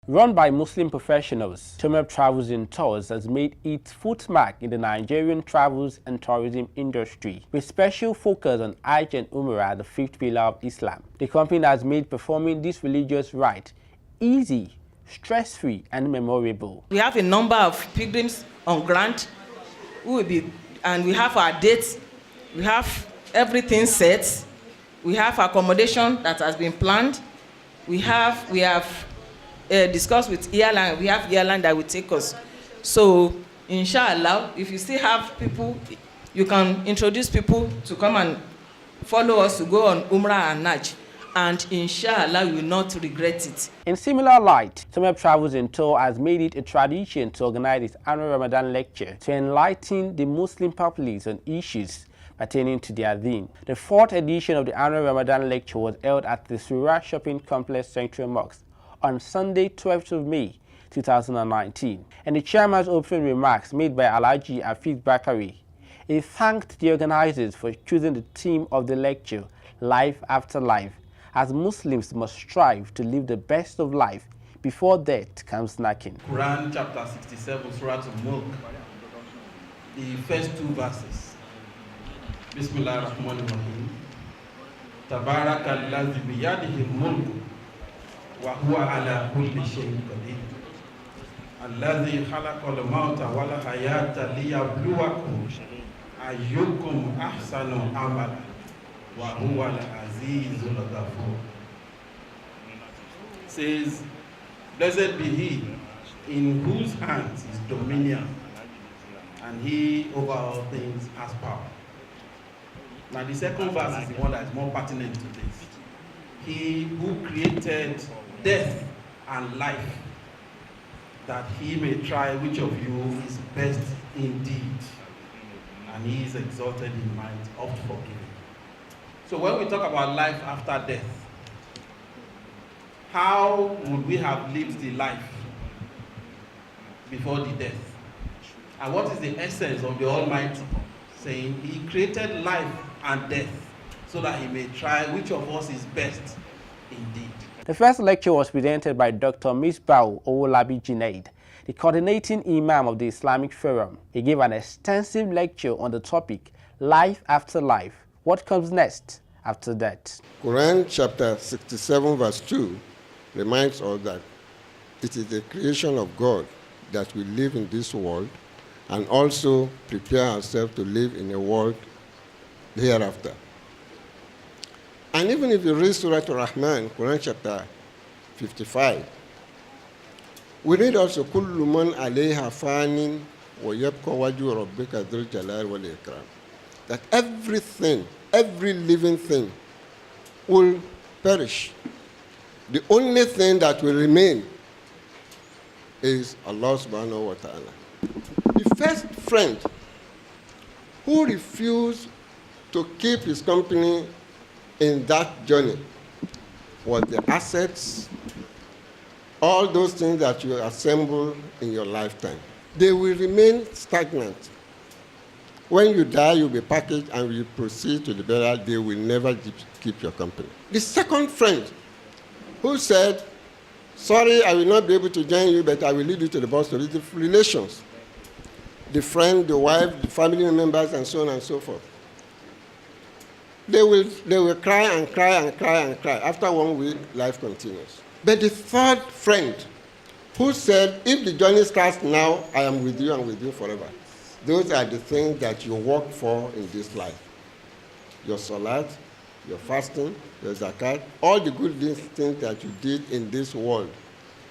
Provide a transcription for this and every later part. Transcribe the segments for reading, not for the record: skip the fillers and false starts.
Run by Muslim professionals, TOMEB Travels and Tours has made its footmark in the Nigerian travels and tourism industry, with special focus on Hajj and Umrah, the fifth pillar of Islam. The company has made performing this religious rite easy, stress-free, and memorable. We have a number of pilgrims on ground who will be, and we have our dates, we have everything set, we have accommodation that has been planned, we have discussed with airline. We have airline that will take us. So, inshallah, if you still have people, you can introduce people to come and follow us to go on Umrah and Hajj. And inshallah, you will not regret it. In similar light, TOMEB Travels and Tour has made it a tradition to organize its annual Ramadan lecture to enlighten the Muslim populace on issues pertaining to their deen. The fourth edition of the annual Ramadan lecture was held at the Surah Shopping Complex Central Mosque on Sunday, 12th of May, 2019. And the chairman's opening remarks made by Alhaji Afid Bakari, he thanked the organizers for choosing the theme of the lecture, Life After Life, as Muslims must strive to live the best of life before death comes knocking. Quran chapter 67, Surah Al-Mulk, the first two verses. Bismillah ar-Rahman ar-Rahim. Tabarakallazi biyadihi al-mulku wa huwa ala kulli shay'in qadir. Allazi khalaqa al-mauta wal hayata liyabluwakum ayyukum ahsanu amala wa huwa al-azizul ghafur. Says, blessed be he in whose hands is dominion, and he over all things has power. Now the second verse is the one that is more pertinent to this. He who created death and life, that he may try which of you is best indeed, and he is exalted in might, oft forgiving. So when we talk about life after death, how would we have lived the life before the death? And what is the essence of the Almighty saying he created life and death so that he may try which of us is best indeed? The first lecture was presented by Dr. Misbah Owolabi Junaid, the coordinating imam of the Islamic Forum. He gave an extensive lecture on the topic, Life After Life. What comes next after that? Quran chapter 67 verse 2 reminds us that it is the creation of God that we live in this world and also prepare ourselves to live in a world hereafter. And even if you read Surah Al-Rahman, Quran chapter 55, we read also, كُلُّ مَنْ عَلَيْهَا فَانٍ وَيَبْقَى وَجْهُ رَبِّكَ ذُو الْجَلَالِ وَالْإِكْرَامِ. That everything, every living thing will perish. The only thing that will remain is Allah subhanahu wa ta'ala. The first friend who refused to keep his company in that journey was the assets, all those things that you assemble in your lifetime. They will remain stagnant. When you die, you'll be packaged and you proceed to the burial. They will never keep your company. The second friend who said, sorry, I will not be able to join you, but I will lead you to the boss to the relations. The friend, the wife, the family members, and so on and so forth. They will cry and cry and cry and cry. After 1 week, life continues. But the third friend who said, if the journey starts now, I am with you and with you forever. Those are the things that you work for in this life. Your salat, your fasting, your zakat, all the good things that you did in this world,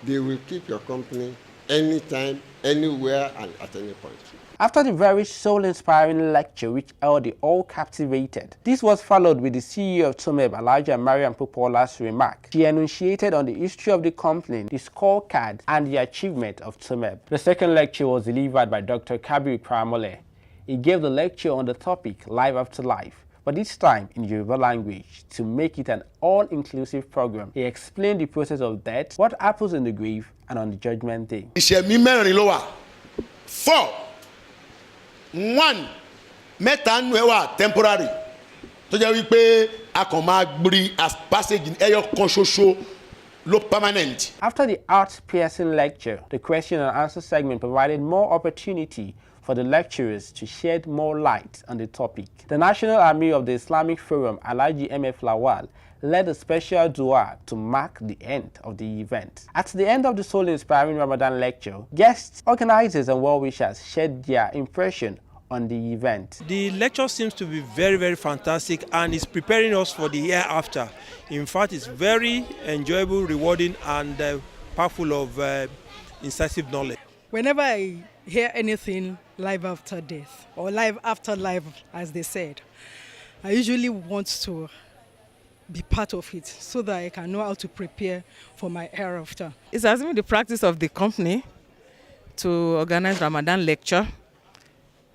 they will keep your company anytime, anywhere, and at any point. After the very soul-inspiring lecture which held the all captivated, this was followed with the CEO of TOMEB, Alhaja Mariam Popola's remark. She enunciated on the history of the company, the scorecard, and the achievement of TOMEB. The second lecture was delivered by Dr. Kabir Pramole. He gave the lecture on the topic, Life After Life, but this time in Yoruba language to make it an all-inclusive program. He explained the process of death, what happens in the grave, and on the judgment day. 4. 1. Mẹ́ta nù ẹ wà temporary. Tó jẹ́ wípé a kàn máa gbiri as passage ẹyọ kan ṣoṣo lo permanent. After the art-piercing lecture, the question and answer segment provided more opportunity for the lecturers to shed more light on the topic. The National Army of the Islamic Forum, Alhaji M.F. Lawal, led a special dua to mark the end of the event. At the end of the soul-inspiring Ramadan lecture, guests, organizers and well-wishers shared their impression on the event. The lecture seems to be very, very fantastic and is preparing us for the year after. In fact, it's very enjoyable, rewarding and powerful of incisive knowledge. Whenever I hear anything life after death or life after life, as they said, I usually want to be part of it so that I can know how to prepare for my hereafter. It has been the practice of the company to organize Ramadan lecture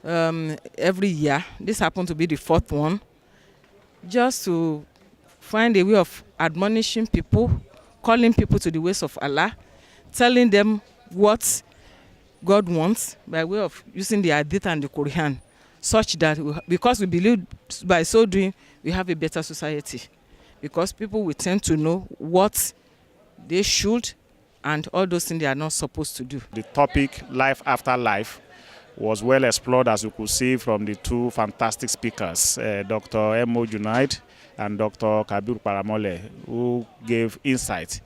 every year. This happened to be the fourth one, just to find a way of admonishing people, calling people to the ways of Allah, telling them what God wants by way of using the Hadith and the Quran, such that because we believe by so doing we have a better society, because people will tend to know what they should and all those things they are not supposed to do. The topic, life after life, was well explored, as you could see from the two fantastic speakers, Dr. M.O. Junaid and Dr. Kabir Paramole, who gave insight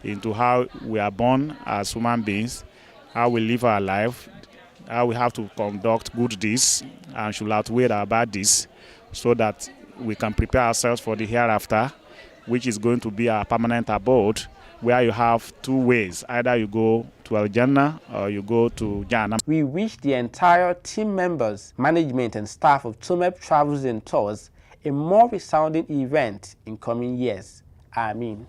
into how we are born as human beings, how we live our life, how we have to conduct good deeds and should outweigh our bad deeds so that we can prepare ourselves for the hereafter, which is going to be our permanent abode, where you have two ways. Either you go to Al-Jannah or you go to Jannah. We wish the entire team members, management and staff of TOMEB Travels and Tours a more resounding event in coming years. Amen.